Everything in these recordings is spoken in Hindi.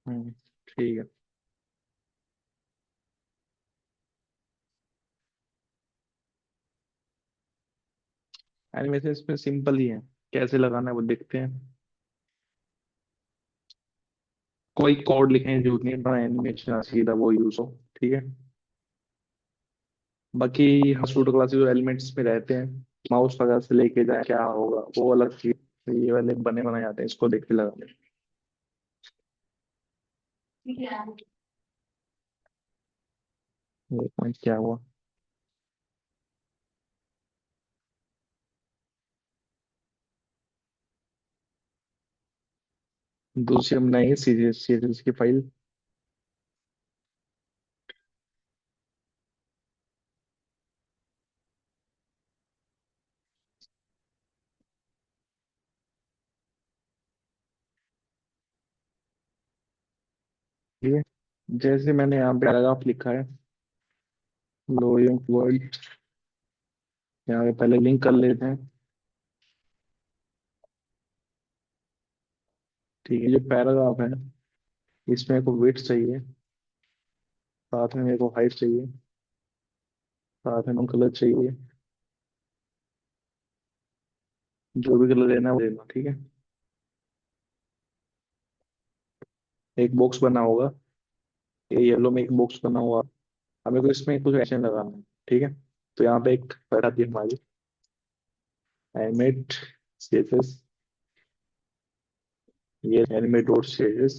ठीक है। एनिमेशन इसमें सिंपल ही है, कैसे लगाना है वो देखते हैं। कोई कोड लिखने की जरूरत नहीं है, बड़ा एनिमेशन सीधा वो यूज हो। ठीक है। बाकी हर स्टूडियो क्लासेस जो एलिमेंट्स में रहते हैं, माउस वगैरह से लेके जाए क्या होगा वो अलग चीज। ये वाले बने बनाए जाते हैं, इसको देख के लगा। एक मिनट, क्या हुआ? दूसरी हम बनाएंगे सीरीज, सीरीज की फाइल। ठीक है। जैसे मैंने यहाँ पे पैराग्राफ लिखा है, लोइंग वर्ड, यहाँ पे पहले लिंक कर लेते हैं। ठीक है, जो पैराग्राफ है इसमें को वेट चाहिए, साथ में मेरे को हाइट चाहिए, साथ में कलर चाहिए। जो भी कलर लेना है वो लेना। ठीक है। एक बॉक्स बना होगा, ये येलो में एक बॉक्स बना हुआ। हमें को इसमें कुछ एक्शन लगाना है। ठीक है। तो यहाँ पे एक फाइल आती है हमारी, एनिमेट सीएसएस। ये एनिमेट डॉट सीएसएस,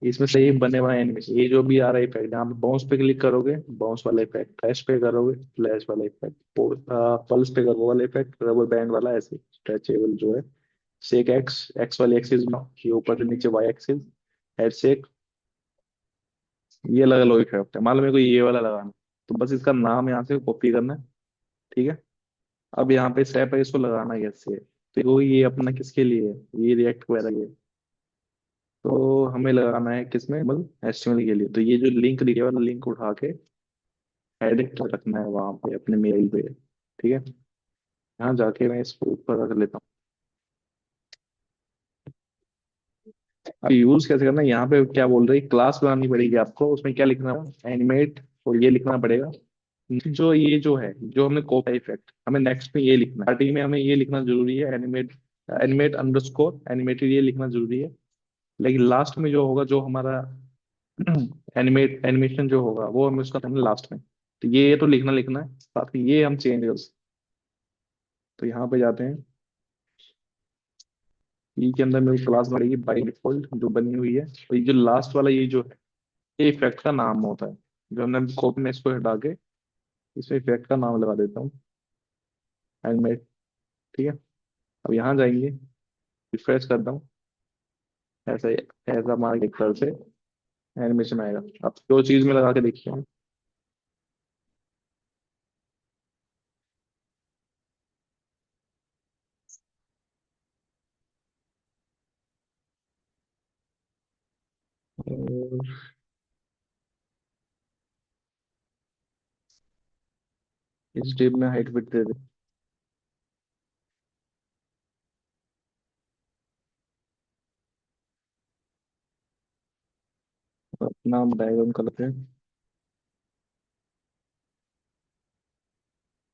इसमें से ये बने हुए एनिमेशन, ये जो भी आ रहा है इफेक्ट, यहाँ पे बाउंस पे क्लिक करोगे बाउंस वाला इफेक्ट, फ्लैश पे करोगे फ्लैश वाला इफेक्ट, पल्स पे करोगे वो वाला इफेक्ट, रबर बैंड वाला, ऐसे स्ट्रेचेबल जो है। शेक एक्स, एक्स वाली एक्सिस में ये ऊपर से नीचे वाई एक्सिस, हेड शेक। ये लगा लो इफेक्ट है, मान लो मेरे को ये वाला लगाना है, तो बस इसका नाम यहाँ से कॉपी करना है। ठीक है। अब यहाँ पे स्टेप है, इसको लगाना है कैसे। तो वो ये अपना किसके लिए है, ये रिएक्ट वगैरह ये। तो हमें लगाना है किसमें, मतलब एचटीएमएल के लिए। तो ये जो लिंक दिया वाला लिंक उठा के एडिट रखना है वहां पे अपने मेल पे। ठीक है। यहाँ जाके मैं इसको ऊपर रख लेता हूँ। अब यूज कैसे करना है, यहाँ पे क्या बोल रही, क्लास बनानी पड़ेगी आपको, उसमें क्या लिखना है, एनिमेट, और ये लिखना पड़ेगा। जो ये जो है, जो हमने कॉपी इफेक्ट, हमें नेक्स्ट में ये लिखना है, स्टार्टिंग में हमें ये लिखना जरूरी है, एनिमेट, एनिमेट अंडरस्कोर एनिमेटेड, ये लिखना जरूरी है। लेकिन लास्ट में जो होगा, जो हमारा एनिमेशन जो होगा वो हमें उसका करना लास्ट में। तो ये तो लिखना लिखना है, साथ में ये हम चेंज कर सकते। तो यहाँ पे जाते हैं, ई के अंदर मेरी क्लास बढ़ेगी बाई डिफॉल्ट जो बनी हुई है। और ये जो लास्ट वाला ये जो है, ये इफेक्ट का नाम होता है। जो हमने कॉपी में इसको हटा के इसमें इफेक्ट का नाम लगा देता हूँ, एनिमेट। ठीक है। अब यहाँ जाएंगे, रिफ्रेश करता हूँ, ऐसा ऐसा हमारे एक तरह से एनिमेशन आएगा। अब जो चीज में लगा के देखिए हम। और इस टेब में हाइट विड्थ दे दे। और अपना डायग्राम करते हैं,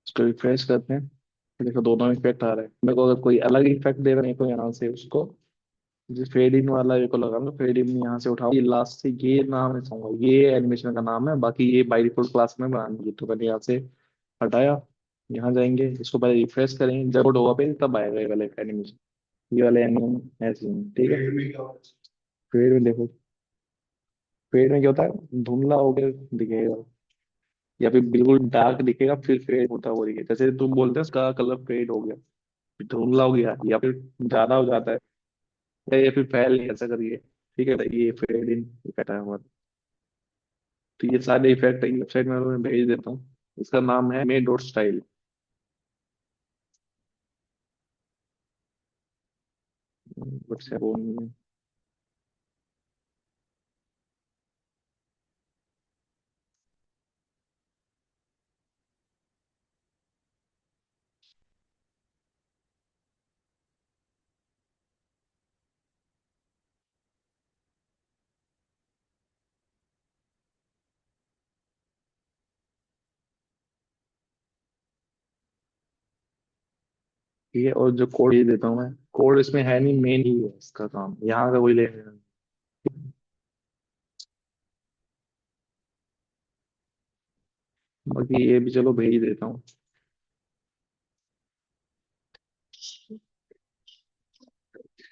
इसको रिफ्रेश करते हैं। देखो दोनों इफेक्ट आ रहे हैं। मेरे को अगर कोई अलग इफेक्ट दे रहा है तो यहाँ से उसको, जो फेड इन वाला ये को लगा लो, फेड इन यहाँ से उठाओ, ये लास्ट से ये नाम है चाहूंगा, ये एनिमेशन का नाम है। बाकी ये बाई डिफॉल्ट क्लास में बनानी है, तो मैंने यहाँ से हटाया। यहाँ जाएंगे, इसको पहले रिफ्रेश करेंगे, जब लोड होगा पे तब आएगा ये वाला एनिमेशन, ये वाले एनिमेशन ऐसे ही, ठीक है। फेड में देखो, फेड में क्या होता है, धुंधला होकर दिखेगा, या फिर बिल्कुल डार्क दिखेगा, फिर फेड होता है वो दिखेगा। जैसे तुम बोलते हो इसका कलर फेड हो गया, फिर धुंधला हो गया, या फिर ज्यादा हो जाता है, या फिर फैल नहीं, ऐसा करिए। ठीक है, तो ये फेड इन इफेक्ट है हमारा। तो ये सारे इफेक्ट वेबसाइट में मैं भेज देता हूँ। इसका नाम है मे डॉट स्टाइल। व्हाट्सएप वो नहीं है। ठीक है, और जो कोड ये देता हूँ मैं, कोड इसमें है नहीं, मेन ही है इसका काम, यहाँ का कोई लेना नहीं। बाकी ये भी चलो भेज देता हूँ।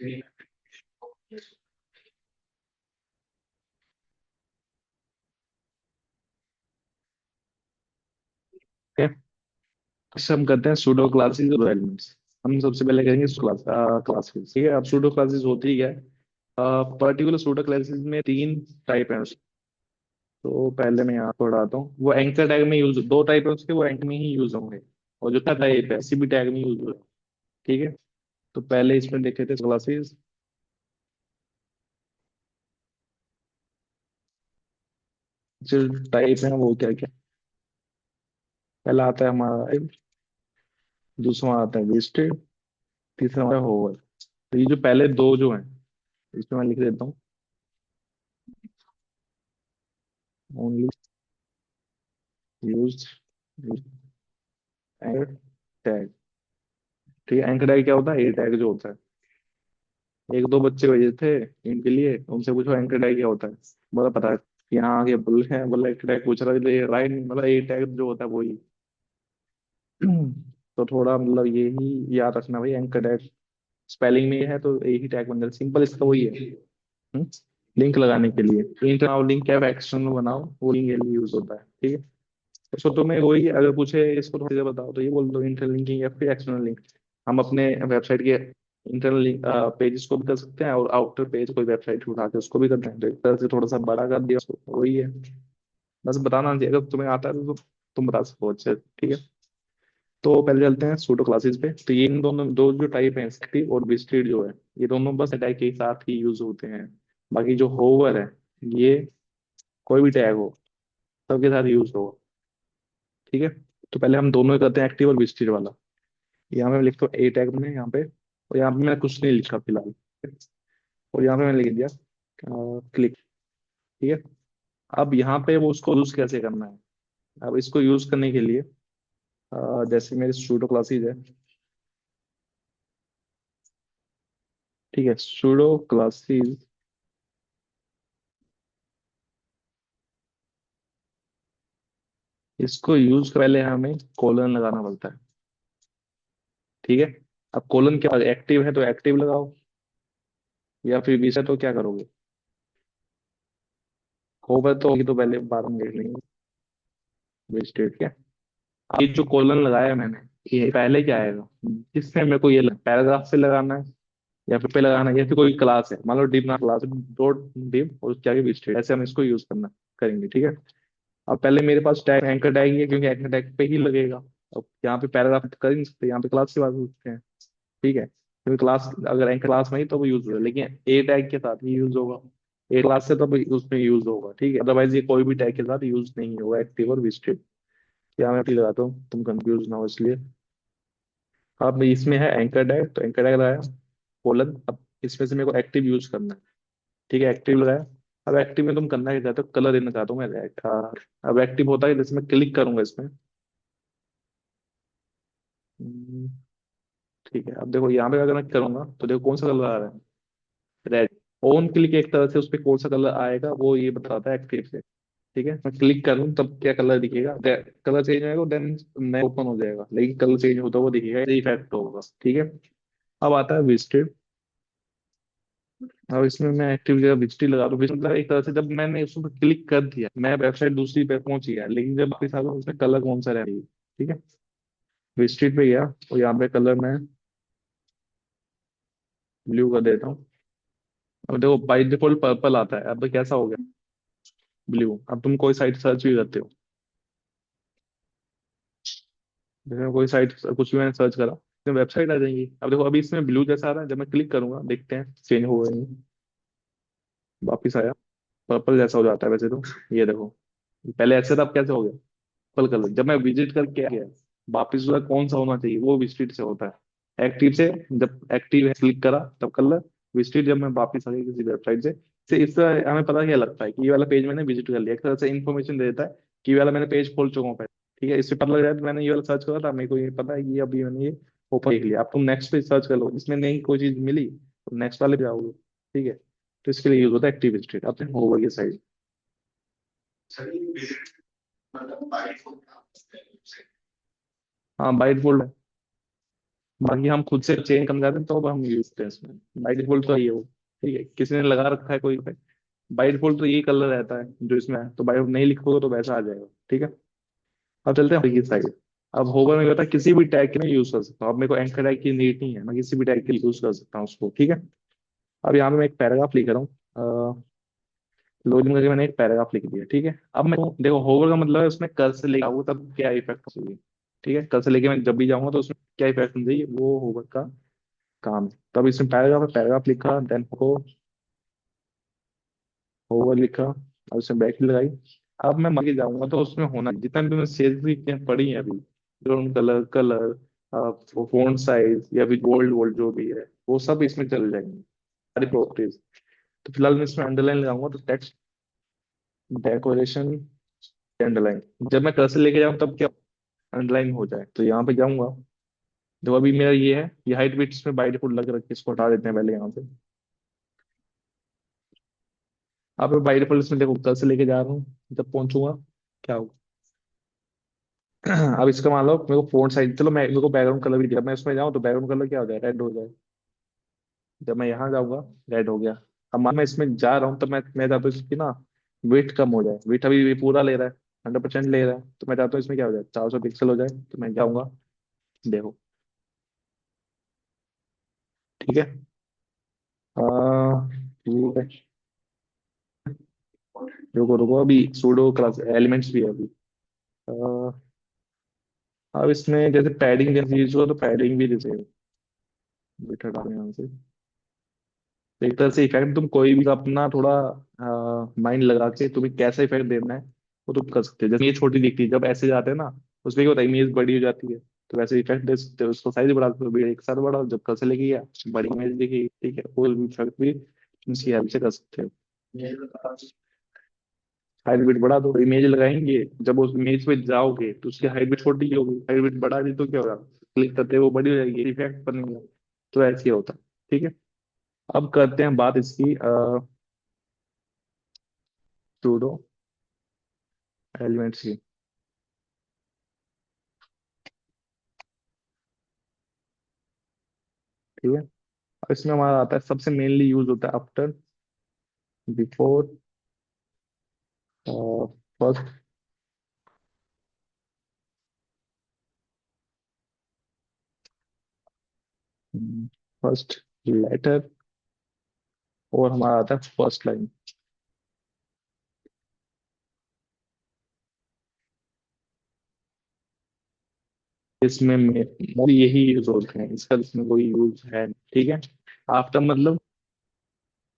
ठीक है, इससे हम करते हैं सूडो क्लासेस और एलिमेंट्स। हम सबसे पहले करेंगे क्लासेस। ठीक है, अब सूडो क्लासेस होती है, पर्टिकुलर सूडो क्लासेस में तीन टाइप है। तो पहले मैं यहाँ पर डालता हूँ, वो एंकर टैग में यूज, दो टाइप है उसके, वो एंकर में ही यूज होंगे। और जो टाइप है किसी भी टैग में यूज होगा। ठीक है, तो पहले इसमें देखे थे क्लासेस। जो टाइप है वो क्या क्या, पहला आता है हमारा if, दूसरा आता है लिस्टेड, तीसरा हमारा होवर। तो ये जो पहले दो जो हैं, इसमें मैं लिख देता हूँ, ओनली यूज एंकर टैग। ठीक है, एंकर टैग क्या होता है, ए टैग जो होता है। एक दो बच्चे भेजे थे इनके लिए, उनसे पूछो एंकर टैग क्या होता है। बोला पता है, यहाँ आगे बोल है, बोला एंकर टैग पूछ रहा है, तो ये राइट, मतलब ए टैग जो होता है वही। तो थोड़ा मतलब ये ही याद रखना भाई, एंकर टैग स्पेलिंग में है तो ए ही टैग बन जाता, सिंपल इसका वही है। लिंक लगाने के लिए इंटरनल लिंक क्या एक्सटर्नल बनाओ, वो लिंक के लिए यूज होता है। ठीक है, तो तुम्हें वही अगर पूछे इसको थोड़ी देर बताओ, तो ये बोल दो इंटरनल लिंकिंग या फिर एक्सटर्नल लिंक। हम अपने वेबसाइट के इंटरनल लिंक पेजेस को भी कर सकते हैं, और आउटर पेज कोई वेबसाइट उठा के उसको भी करते हैं, तो एक तरह से थोड़ा सा बड़ा कर दिया उसको, वही है। बस बताना चाहिए, अगर तुम्हें आता है तो तुम बता सको अच्छे। ठीक है, तो पहले चलते हैं सूडो क्लासेस पे। तो ये इन दोनों दो जो टाइप है, स्क्रिप्ट और विस्टिड जो है, ये दोनों बस अटैक के साथ ही यूज होते हैं। बाकी जो होवर है, ये कोई भी टैग हो सबके साथ यूज होगा। ठीक है, तो पहले हम दोनों ही करते हैं, एक्टिव और विस्टिड वाला। यहाँ पे मैं लिखता हूँ ए टैग में यहाँ पे, और यहाँ पे मैंने कुछ नहीं लिखा फिलहाल। और यहाँ पे मैंने लिख दिया क्लिक। ठीक है, अब यहाँ पे वो उसको यूज कैसे करना है। अब इसको यूज करने के लिए जैसे मेरे सूडो क्लासेस है। ठीक है, सूडो क्लासेस, इसको यूज पहले हमें कोलन लगाना पड़ता है। ठीक है, अब कोलन के बाद एक्टिव है तो एक्टिव लगाओ, या फिर विषय तो क्या करोगे, होगा तो होगी, तो पहले बाद में देख लेंगे वेस्टेड क्या। अब ये जो कोलन लगाया है मैंने, ये पहले क्या आएगा, जिससे मेरे को ये पैराग्राफ से लगाना है, या फिर पे लगाना है, या फिर कोई क्लास है, मान लो डिव ना क्लास, डॉट डिव और उसके आगे वेस्टेड, ऐसे हम इसको यूज करना करेंगे। ठीक है, अब पहले मेरे पास टैग एंकर टैग ही है, क्योंकि एंकर टैग पे ही लगेगा। अब यहाँ पे पैराग्राफ कर ही नहीं सकते, यहाँ पे क्लास की बात करते हैं। ठीक है, क्योंकि क्लास अगर एंकर क्लास में ही तो वो यूज होगा, लेकिन ए टैग के साथ ही यूज होगा। ए क्लास से तब उसमें यूज होगा। ठीक है, अदरवाइज ये कोई भी टैग के साथ यूज नहीं होगा, एक्टिव और विजिटेड। क्या मैं अभी लगाता हूँ, तुम कंफ्यूज ना हो इसलिए। अब इसमें है एंकर टैग, तो एंकर टैग लगाया, कोलन। अब इसमें से मेरे को एक्टिव यूज करना है। ठीक है, एक्टिव लगाया। अब एक्टिव में तुम करना क्या चाहते हो, कलर देना चाहता हूँ मैं रेड। अब एक्टिव होता है जैसे मैं क्लिक करूंगा इसमें। हम्म, ठीक है, अब देखो यहाँ पे अगर मैं करूंगा तो देखो कौन सा कलर आ रहा है, रेड। ऑन क्लिक एक तरह से उस पर कौन सा कलर आएगा वो ये बताता है एक्टिव से। ठीक है, मैं क्लिक करूँ तब क्या कलर दिखेगा, कलर चेंज होगा, देन मैं ओपन हो जाएगा, लेकिन कलर चेंज होता हुआ दिखेगा, ये इफेक्ट होगा। ठीक है, अब आता है विजिटेड। अब इसमें मैं एक्टिव जगह विजिटेड लगा दूँ, मतलब एक तरह से जब मैंने उस पर क्लिक कर दिया, मैं वेबसाइट दूसरी पे पहुंच गया, लेकिन जब वापस आ गया उसमें कलर कौन सा रहेगा। ठीक है, विजिटेड पे गया और यहाँ पे कलर मैं ब्लू कर देता हूँ। अब देखो बाई डिफॉल्ट पर्पल आता है, अब कैसा हो गया, ब्लू। अब तुम कोई साइट सर्च भी करते हो, जैसे कोई साइट कुछ भी मैंने सर्च करा तो वेबसाइट आ जाएंगी। अब देखो अभी इसमें ब्लू जैसा आ रहा है, जब मैं क्लिक करूंगा देखते हैं चेंज हो गया नहीं, वापिस आया, पर्पल जैसा हो जाता है वैसे तो। ये देखो, पहले ऐसे था, अब कैसे हो गया, पर्पल कलर। जब मैं विजिट करके आ गया, वापिस जो है कौन सा होना चाहिए, वो विजिट से होता है, एक्टिव से। जब एक्टिव है क्लिक करा तब कलर, विजिट जब मैं वापिस आ गया किसी वेबसाइट से इससे हमें पता क्या लगता है कि ये वाला पेज मैंने विजिट कर लिया, एक तरह से इन्फॉर्मेशन दे देता है कि ये वाला मैंने पेज खोल चुका हूँ पहले। ठीक है, इससे पता लग जाए तो मैंने ये वाला सर्च करा था, मेरे को ये पता है कि अभी मैंने ये ऊपर देख लिया, अब तुम नेक्स्ट पे सर्च कर लो, इसमें नहीं कोई चीज मिली तो नेक्स्ट वाले पे जाओगे। ठीक है, तो इसके लिए यूज होता है एक्टिव स्टेट। अब तुम होवर की साइड। हाँ बाई डिफॉल्ट है, बाकी हम खुद से चेंज करना चाहते हैं तो अब हम यूज करते हैं इसमें। बाई डिफॉल्ट तो ये हो, ठीक है, किसी ने लगा रखा है कोई, बाई डिफॉल्ट तो यही कलर रहता है जो इसमें है, तो बाई नहीं लिखोगे तो वैसा आ जाएगा। ठीक है, अब चलते हैं होवर की साइड। अब होवर में होता है किसी भी टैग के लिए यूज कर सकता हूँ, अब मेरे को एंकर टैग की नीड नहीं है, मैं किसी भी टैग के लिए यूज कर सकता हूँ उसको। ठीक है, अब यहाँ पे मैं एक पैराग्राफ लिख रहा हूँ, लोडिंग करके मैंने एक पैराग्राफ लिख दिया। ठीक है, अब मैं देखो होवर का मतलब है उसमें कल से लेके आऊँ तब क्या इफेक्ट चाहिए। ठीक है, कल से लेके मैं जब भी जाऊंगा तो उसमें क्या इफेक्ट चाहिए, वो होवर का काम है। तब इसमें पैराग्राफ है, पैराग्राफ लिखा, देन हो होवर लिखा, और उसमें बैक लगाई। अब मैं मान के जाऊंगा तो उसमें होना जितना भी मैं सेल्स की चीजें पढ़ी हैं अभी, जो कलर कलर, फोंट साइज या फिर बोल्ड वोल्ड जो भी है, वो सब इसमें चल जाएंगे, सारी प्रॉपर्टीज। तो फिलहाल मैं इसमें अंडरलाइन लगाऊंगा, तो टेक्स्ट डेकोरेशन अंडरलाइन। जब मैं कर्सर लेके जाऊँ तब क्या अंडरलाइन हो जाए, तो यहाँ पे जाऊंगा। जो अभी मेरा ये है, ये हाइट बिट्स में बाई डिफॉल्ट लग रखी है, इसको हटा देते हैं पहले यहाँ से। अब मैं बाई डिफॉल्ट इसमें देखो कर्सर लेके जा रहा हूँ, जब पहुंचूंगा क्या होगा। अब इसका मान लो मेरे को फोन साइज, चलो मैं मेरे को बैकग्राउंड कलर भी दिया, मैं उसमें जाऊँ तो बैकग्राउंड कलर क्या हो जाए, रेड हो जाए। जब मैं यहाँ जाऊंगा रेड हो गया। अब मान मैं इसमें जा रहा हूँ तो मैं चाहता हूँ इसकी ना वेट कम हो जाए, वेट अभी भी पूरा ले रहा है, 100% ले रहा है, तो मैं चाहता हूँ इसमें क्या हो जाए, 400 पिक्सल हो जाए। तो मैं जाऊंगा, देखो। ठीक है, ठीक है, रुको रुको, अभी सूडो क्लास एलिमेंट्स भी है अभी। अह, अब इसमें जैसे पैडिंग जैसे यूज हो तो पैडिंग भी जैसे वेट हटा दें यहाँ से। तो एक तरह से इफेक्ट तुम कोई भी अपना थोड़ा माइंड लगा के तुम्हें कैसा इफेक्ट देना है वो तुम कर सकते हो। जैसे ये छोटी दिखती है, जब ऐसे जाते हैं ना उसमें क्या होता है, इमेज बड़ी हो जाती है, तो वैसे इफेक्ट दे सकते हो, उसको साइज बढ़ा सकते हो, एक साथ बढ़ाओ, जब कैसे लेके गया बड़ी इमेज दिखी। ठीक है, वो इफेक्ट भी तुम इसकी हेल्प से कर सकते हो। हाइट बिट बढ़ा दो, इमेज लगाएंगे, जब उस इमेज पे जाओगे तो उसकी हाइट बिट छोटी होगी, हाइट बिट बढ़ा दी तो क्या होगा, क्लिक करते ही वो बड़ी हो जाएगी, इफेक्ट बनेगा। तो ऐसे ही होता है। ठीक है, अब करते हैं बात इसकी सूडो एलिमेंट्स की। ठीक है, अब इसमें हमारा आता है सबसे मेनली यूज होता है after, before, first, first letter, और हमारा आता है फर्स्ट लाइन। इसमें मोस्टली यही यूज होते हैं, इसका इसमें कोई यूज है नहीं। ठीक है, आफ्टर मतलब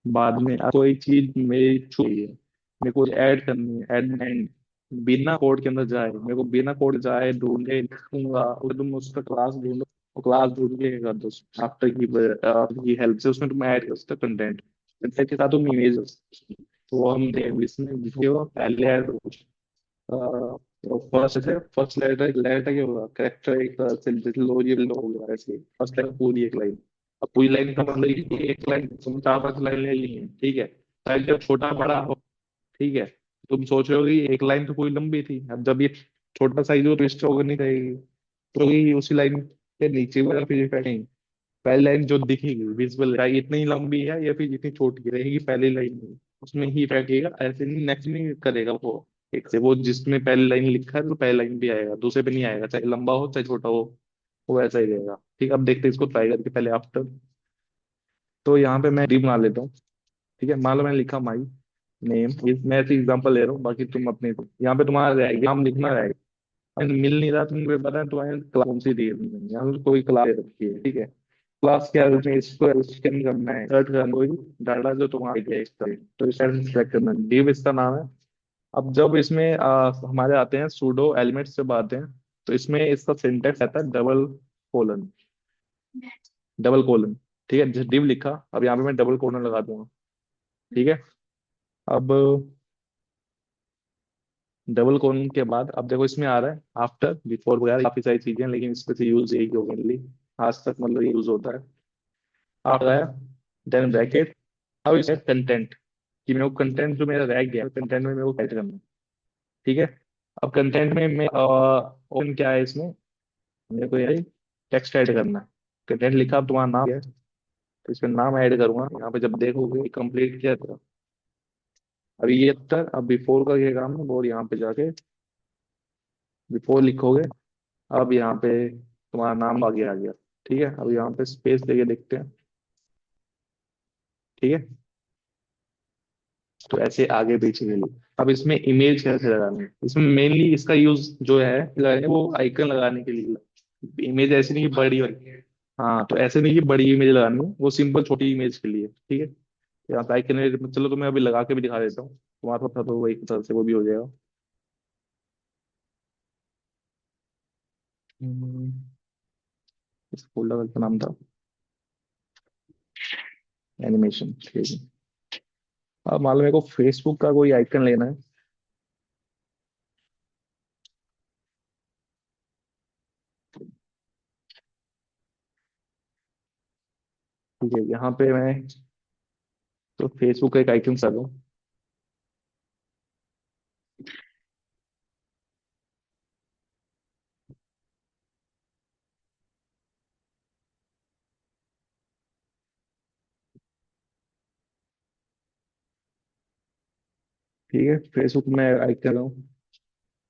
बाद में, अब कोई चीज मेरी छुई है, मेरे को ऐड करनी है, ऐड एंड बिना कोड के अंदर जाए, मेरे को बिना कोड जाए ढूंढे लिखूंगा, और तुम उसका क्लास ढूंढो, वो क्लास ढूंढ के कर दो आफ्टर की हेल्प से, उसमें तुम ऐड कर सकते हो कंटेंट, कंटेंट के साथ तुम इमेज। तो वो हम देख इसमें वीडियो पहले ऐड हो, फर्स्ट है, फर्स्ट लेटर, लेटर क्या होगा, करेक्टर एक तरह से जैसे लोरियल हो गया ऐसे, फर्स्ट लाइन पूरी एक लाइन। अब पूरी लाइन का मतलब ये कि एक लाइन तुम 4-5 लाइन ले ली है। ठीक है, साइज जब छोटा बड़ा हो, ठीक है, तुम सोच रहे हो कि एक लाइन तो पूरी लंबी थी, अब जब ये छोटा साइज हो तो स्ट्रोक नहीं रहेगी, तो ये उसी लाइन के नीचे वाला फिर इफेक्ट नहीं, पहली लाइन जो दिखेगी विजिबल है इतनी लंबी है या फिर जितनी छोटी रहेगी पहली लाइन में, उसमें ही इफेक्ट आएगा, ऐसे नहीं नेक्स्ट नहीं करेगा वो। एक से वो जिसमें पहली लाइन लिखा है तो पहली लाइन भी आएगा, दूसरे पे नहीं आएगा, चाहे लंबा हो चाहे छोटा हो, वो ऐसा ही रहेगा। ठीक है, अब देखते हैं इसको ट्राई करके पहले आफ्टर। तो यहाँ पे मैं डी बना लेता हूँ। ठीक है, मान लो मैंने लिखा माई नेम, मैं ऐसे एग्जांपल ले रहा हूँ, बाकी तुम अपने यहाँ पे तुम्हारा रहेगा, नाम लिखना रहेगा। मिल नहीं रहा तुमको पता है तुम्हारे क्लास कौन सी दी है तुमने, यहाँ पे कोई क्लास रखी है। ठीक है, क्लास क्या है उसमें, इसको स्कैन करना है, सर्च करना कोई डाटा जो तुम्हारे लिए इस तरह, तो इस तरह सेलेक्ट करना है, div इसका नाम है। अब जब इसमें हमारे आते हैं सूडो एलिमेंट्स जब आते हैं, तो इसमें इसका सिंटेक्स आता है डबल कोलन, डबल कोलन। ठीक है, जैसे div लिखा, अब यहाँ पे मैं डबल कोलन लगा दूंगा। ठीक है, अब डबल कोलन के बाद अब देखो इसमें आ रहा है आफ्टर बिफोर वगैरह काफी सारी चीजें हैं, लेकिन इसमें से यूज यही होगा मेनली। आज तक मतलब यूज होता है। आप लगाया, देन ब्रैकेट। अब इसमें कंटेंट, कि मेरे को कंटेंट जो मेरा रह गया कंटेंट में मेरे को ऐड करना है। ठीक है। अब कंटेंट में मैं ऑप्शन क्या है इसमें, मेरे को यही टेक्स्ट ऐड करना है। कंटेंट लिखा, अब तुम्हारा नाम है तो इसमें नाम ऐड करूंगा। यहाँ पे जब देखोगे कंप्लीट किया था, अभी ये तक, अब बिफोर का ये काम है, और यहाँ पे जाके बिफोर लिखोगे। अब यहाँ पे तुम्हारा नाम आगे आ गया। ठीक है, अब यहाँ पे स्पेस देके देखते हैं। ठीक है, तो ऐसे आगे पीछे के लिए। अब इसमें इमेज कैसे लगानी है, इसमें मेनली इसका यूज जो है लगाने वो आइकन लगाने के लिए। इमेज ऐसे नहीं कि बड़ी वाली। हाँ, तो ऐसे नहीं कि बड़ी इमेज लगानी है, वो सिंपल छोटी इमेज के लिए। ठीक है, यहाँ पे आइकन, चलो तो मैं अभी लगा के भी दिखा देता हूँ, तुम्हारा था तो वो एक तरह से वो भी हो जाएगा। हम्म, इस फोल्डर का नाम था एनिमेशन। ठीक है, अब मान लो मेरे को फेसबुक का कोई आइकन लेना है। ठीक है, यहाँ पे मैं तो फेसबुक का एक आइकन सा दूँ। ठीक है, फेसबुक में आइकन दूँ,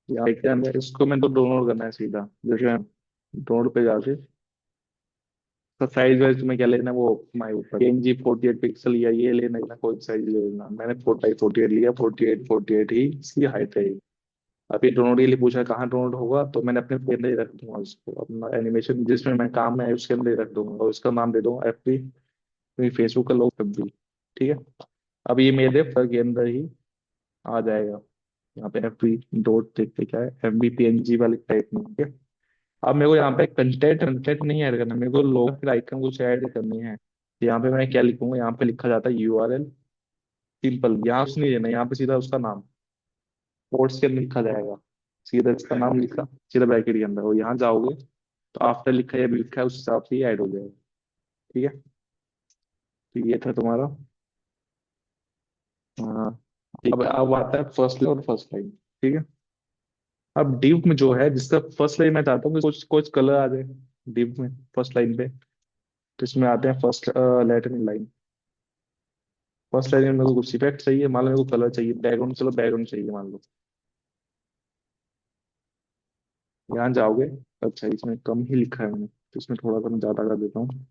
या आइकन है, इसको मैं तो डाउनलोड करना है सीधा। जैसे डाउनलोड पे जाके तो साइज वाइज तुम्हें क्या लेना है वो तुम्हारे ऊपर, PNG 48 पिक्सल या ये लेना है ना, कोई साइज ले लेना। मैंने 4x48 लिया, 48 ही इसकी हाइट है। अभी डाउनलोड के लिए पूछा कहाँ डाउनलोड होगा, तो मैंने अपने फोन में ही रख दूंगा उसको, अपना एनिमेशन जिसमें मैं काम है उसके अंदर ही रख दूंगा, और उसका नाम दे दूंगा FB, क्योंकि फेसबुक का लोग FB। ठीक है, अब ये मेरे फोल्डर के अंदर ही आ जाएगा। यहाँ पे FB डॉट देखते क्या है, FB PNG वाले टाइप में। ठीक है, अब मेरे को यहाँ पे कंटेंट कंटेंट नहीं ऐड करना, मेरे को लोग फिर आइकन कुछ ऐड करनी है। यहाँ पे मैं क्या लिखूंगा, यहाँ पे लिखा जाता है URL। सिंपल, यहाँ से नहीं देना, यहाँ पे सीधा उसका नाम कोट्स के अंदर लिखा जाएगा। सीधा इसका नाम लिखा, सीधा ब्रैकेट के अंदर, और यहाँ जाओगे तो आफ्टर लिखा है या भी लिखा है उस हिसाब से ही ऐड हो जाएगा। ठीक है, तो ये था तुम्हारा। हाँ, अब आता है फर्स्ट लाइन और फर्स्ट लाइन। ठीक है, अब डिव में जो है जिसका फर्स्ट लाइन, मैं चाहता हूँ कि कुछ कुछ कलर आ जाए डिव में फर्स्ट लाइन पे। तो इसमें आते हैं first letter in line. First line में मेरे को कुछ इफेक्ट चाहिए, मान लो मेरे को कलर चाहिए बैकग्राउंड, चलो बैकग्राउंड चाहिए मान लो। यहाँ जाओगे, अच्छा इसमें कम ही लिखा है मैंने, तो इसमें थोड़ा सा मैं ज्यादा कर देता हूँ।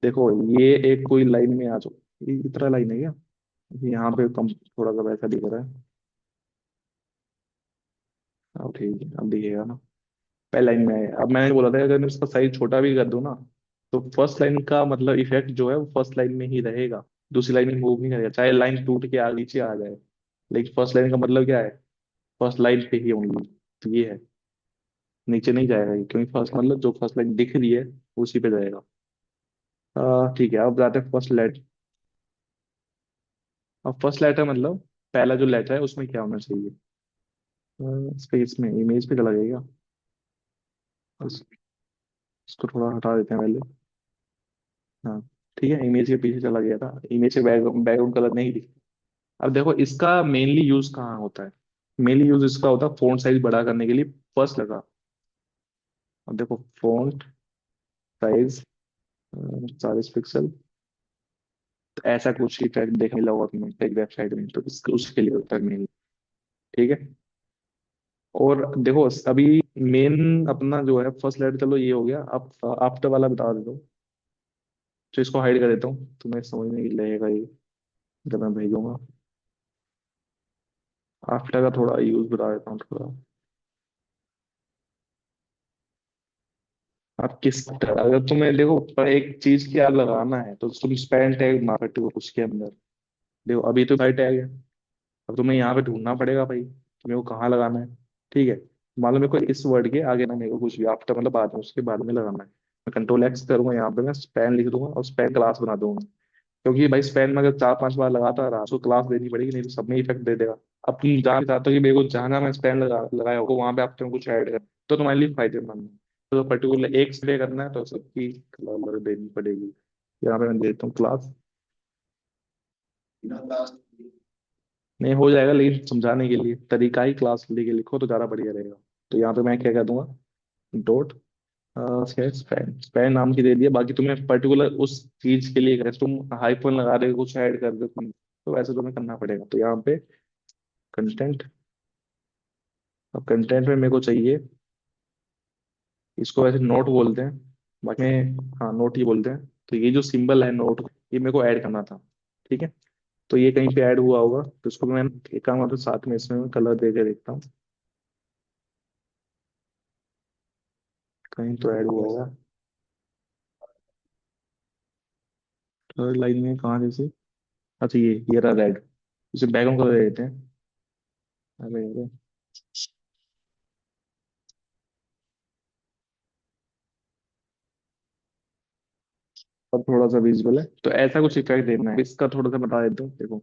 देखो ये एक कोई लाइन में आ जाओ, ये इतना लाइन है क्या, यहाँ पे कम थोड़ा सा वैसा दिख रहा है। अब ठीक है, अब दिखेगा ना। पहले लाइन में है, अब मैंने बोला था अगर मैं इसका साइज छोटा भी कर दूं ना, तो फर्स्ट लाइन का मतलब इफेक्ट जो है वो फर्स्ट लाइन में ही रहेगा, दूसरी लाइन में मूव नहीं करेगा, चाहे लाइन टूट के आगे नीचे आ जाए। लेकिन फर्स्ट लाइन का मतलब क्या है, फर्स्ट लाइन पे ही ओनली, तो ये है, नीचे नहीं जाएगा ये, क्योंकि फर्स्ट मतलब जो फर्स्ट लाइन दिख रही है उसी पे जाएगा। ठीक है, अब जाते हैं फर्स्ट लेटर। अब फर्स्ट लेटर मतलब पहला जो लेटर है उसमें क्या होना चाहिए। स्पेस में इमेज पे चला जाएगा, बस इसको थोड़ा हटा देते हैं पहले। हाँ, ठीक है, इमेज के पीछे चला गया था, इमेज के बैकग्राउंड कलर नहीं दिखता। अब देखो इसका मेनली यूज कहाँ होता है, मेनली यूज इसका होता है फोंट साइज बड़ा करने के लिए, फर्स्ट लगा। अब देखो फोंट साइज 40 पिक्सल, तो ऐसा कुछ इफेक्ट देखने लगा तुम्हें एक वेबसाइट में, तो उसके लिए होता है मेनली। ठीक है, और देखो अभी मेन अपना जो है फर्स्ट लेटर, चलो ये हो गया। अब आफ्टर वाला बता देता हूँ, तो इसको हाइड कर देता हूँ, तुम्हें समझ में लगेगा ये जब मैं भेजूंगा। आफ्टर का थोड़ा यूज बता देता हूँ थोड़ा। आप किस तरह, अगर तुम्हें देखो पर एक चीज क्या लगाना है तो तुम स्पैन टैग मार सकते हो उसके अंदर। देखो अभी तो भाई टैग है, अब तुम्हें यहाँ पे ढूंढना पड़ेगा भाई कि मेरे को कहाँ लगाना है। ठीक है, मान लो मेरे को इस वर्ड के आगे ना मेरे को कुछ भी आफ्टर मतलब बाद में, उसके बाद में लगाना है, मैं कंट्रोल X करूंगा, यहाँ पे मैं स्पैन लिख दूंगा और स्पैन क्लास बना दूंगा। क्योंकि भाई स्पैन में अगर 4-5 बार लगाता रहा तो क्लास देनी पड़ेगी, नहीं तो सब में इफेक्ट दे देगा। अब तुम जान चाहते हो कि मेरे को जहाँ मैं स्पैन लगाया होगा वहां पे आफ्टर में कुछ ऐड कर, तो तुम्हारे लिए फायदेमंद है। तो पर्टिकुलर एक से करना है तो सबकी कलर देनी पड़ेगी। यहाँ पे मैं देता हूँ क्लास। नहीं हो जाएगा, लेकिन समझाने के लिए तरीका ही क्लास लेके लिखो तो ज़्यादा बढ़िया रहेगा। तो यहाँ पे मैं क्या कह दूंगा, डॉट स्पैन, स्पैन नाम की दे दिया। बाकी तुम्हें पर्टिकुलर उस चीज के लिए अगर तुम हाइफन लगा रहे हो, कुछ ऐड कर दो तुम, तो वैसे तुम्हें करना पड़ेगा। तो यहाँ पे कंटेंट, अब कंटेंट में मेरे को चाहिए, इसको वैसे नोट बोलते हैं, बाकी में हाँ नोट ही बोलते हैं। तो ये जो सिंबल है नोट, ये मेरे को ऐड करना था। ठीक है, तो ये कहीं पे ऐड हुआ होगा, तो इसको मैं एक काम करता हूँ, साथ में इसमें मैं कलर दे के देखता हूँ, कहीं तो ऐड हुआ होगा। थर्ड लाइन में कहाँ जैसे, अच्छा ये रहा रेड, इसे बैकग्राउंड कलर दे देते हैं। अरे अरे, अब थोड़ा सा विजिबल है, तो ऐसा कुछ इफेक्ट देना है। इसका थोड़ा सा बता देता हूँ, देखो।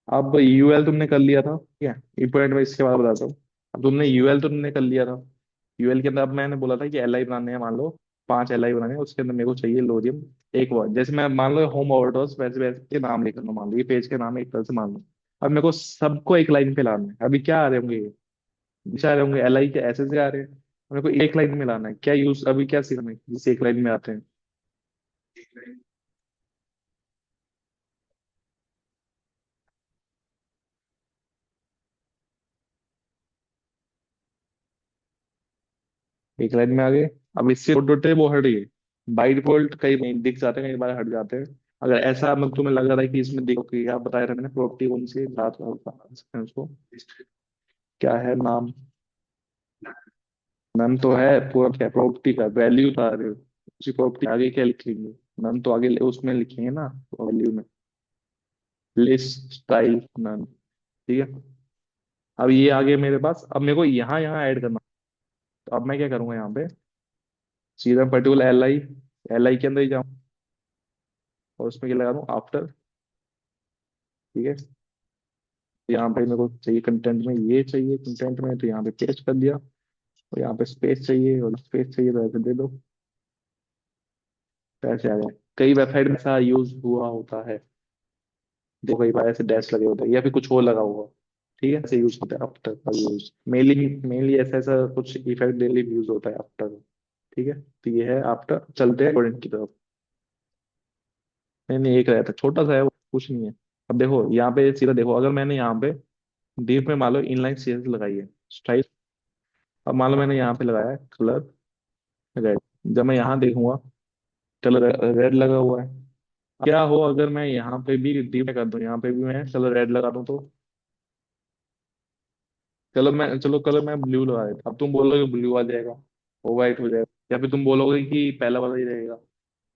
अब यूएल तुमने कर लिया था, ठीक है, इंपॉर्टेंट मैं इसके बाद बताता हूँ। अब तुमने यूएल तो तुमने कर लिया था। यूएल के अंदर अब मैंने बोला था कि एल आई बनाने हैं, मान लो 5 एल आई बनाने हैं, उसके अंदर मेरे को चाहिए लोरियम। एक वर्ड जैसे मैं मान लो होम ऑर्डर्स, वैसे वैसे के नाम लिख लो, मान लो ये पेज के नाम है, एक तरह से मान लो। अब मेरे को सबको एक लाइन पे लाना है। अभी क्या आ रहे होंगे, ये नीचे आ रहे होंगे एल आई के ऐसे से आ रहे हैं, मेरे को एक लाइन में लाना है। क्या यूज अभी क्या सीखना है जिससे एक लाइन में आते हैं। एक लाइन में आ गए। अब इससे डॉट है वो हट गए। बाई डिफॉल्ट कई नहीं दिख जाते हैं, कई बार हट जाते हैं। अगर ऐसा मतलब तुम्हें लग रहा है कि इसमें देखो कि आप बताया था मैंने प्रॉपर्टी कौन सी है, रात में बता सकते हैं उसको, क्या है नाम। नन तो है, पूरा क्या प्रॉपर्टी का वैल्यू था, अरे उसी प्रॉपर्टी आगे क्या लिखेंगे, नन तो आगे उसमें लिखेंगे ना, वैल्यू में, लिस्ट स्टाइल नन। ठीक है, अब ये आ गया मेरे पास। अब मेरे को यहाँ यहाँ ऐड करना। तो अब मैं क्या करूंगा, यहाँ पे सीधा particular L I, L I के अंदर ही जाऊँ, और उसमें क्या लगा दूँ, आफ्टर। ठीक है, यहाँ पे मेरे को चाहिए कंटेंट में, ये चाहिए कंटेंट में, तो यहाँ पे पेस्ट कर दिया। और यहाँ पे स्पेस चाहिए, और स्पेस चाहिए तो ऐसे दे दो, तो ऐसे आ जाए। कई वेबसाइट में ऐसा यूज हुआ होता है, देखो कई बार ऐसे डैश लगे होते हैं या फिर कुछ और लगा हुआ। ठीक है, ऐसे यूज होता है आफ्टर का यूज, मेनली मेनली ऐसा ऐसा कुछ इफेक्ट डेली यूज होता है आफ्टर। ठीक है, तो ये है आफ्टर। चलते हैं प्रोडक्ट की तरफ। नहीं नहीं, एक रहता है, छोटा सा है वो, कुछ नहीं है। अब देखो यहाँ पे सीधा देखो, अगर मैंने यहाँ पे डीप में मान लो इनलाइन सीरीज लगाई है, स्टाइल। अब मान लो मैंने यहाँ पे लगाया है कलर रेड, जब मैं यहाँ देखूंगा कलर रेड लगा हुआ है। क्या हो अगर मैं यहाँ पे भी डीप में कर दूं, यहाँ पे भी मैं कलर रेड लगा दूं तो, चलो कलर मैं ब्लू लगा देता, अब तुम बोलोगे ब्लू आ जाएगा, वो व्हाइट हो जाएगा, या फिर तुम बोलोगे कि पहला वाला ही रहेगा।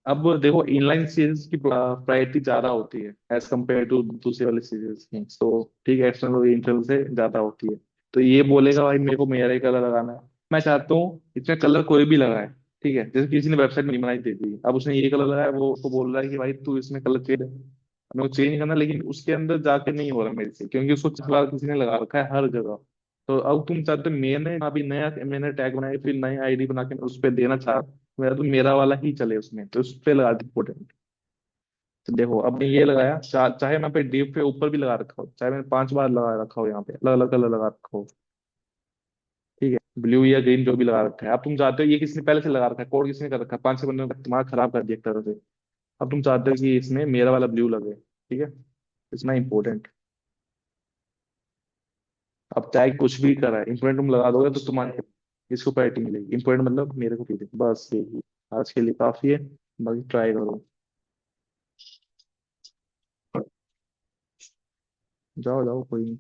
अब देखो इनलाइन सीरीज की प्रायोरिटी ज्यादा होती है एज कम्पेयर टू दूसरे वाले सीरीज की, तो ठीक है, एक्सटर्नल और इंटरनल से ज्यादा होती है। तो ये बोलेगा भाई मेरे को मेरा ही कलर लगाना है। मैं चाहता हूँ इसमें कलर कोई भी लगाए। ठीक है, जैसे किसी ने वेबसाइट में बनाई दे दी, अब उसने ये कलर लगाया, वो उसको बोल रहा है कि भाई तू इसमें कलर चेंज, मेरे को चेंज करना, लेकिन उसके अंदर जाके नहीं हो रहा मेरे से, क्योंकि उसको फिलहाल किसी ने लगा रखा है हर जगह। तो अब तुम चाहते हो, मैंने अभी नया मैंने टैग बनाया, फिर नई आईडी बना के उस पर देना चाह, मेरा तो मेरा वाला ही चले उसमें, तो उस पे लगा दी इंपोर्टेंट। तो देखो अब मैं ये लगाया, चाहे मैं पे डीप पे ऊपर भी लगा रखा हो, चाहे मैंने 5 बार लगा रखा हो, यहाँ पे अलग अलग कलर लगा रखा हो। ठीक है, ब्लू या ग्रीन जो भी लगा रखा है। अब तुम चाहते हो, ये किसने पहले से लगा रखा है, कोड किसने कर रखा है, 5 6 बंदों ने दिमाग खराब कर दिया एक तरह से। अब तुम चाहते हो कि इसमें मेरा वाला ब्लू लगे। ठीक है, इतना इंपॉर्टेंट। अब चाहे कुछ भी करा है, इंपॉर्टेंट तुम लगा दोगे तो तुम्हारे इसको पैटी मिलेगी, इंपॉर्टेंट मतलब मेरे को मिलेगी, बस यही आज के लिए काफी है। बाकी ट्राई करो। जाओ जाओ, कोई नहीं।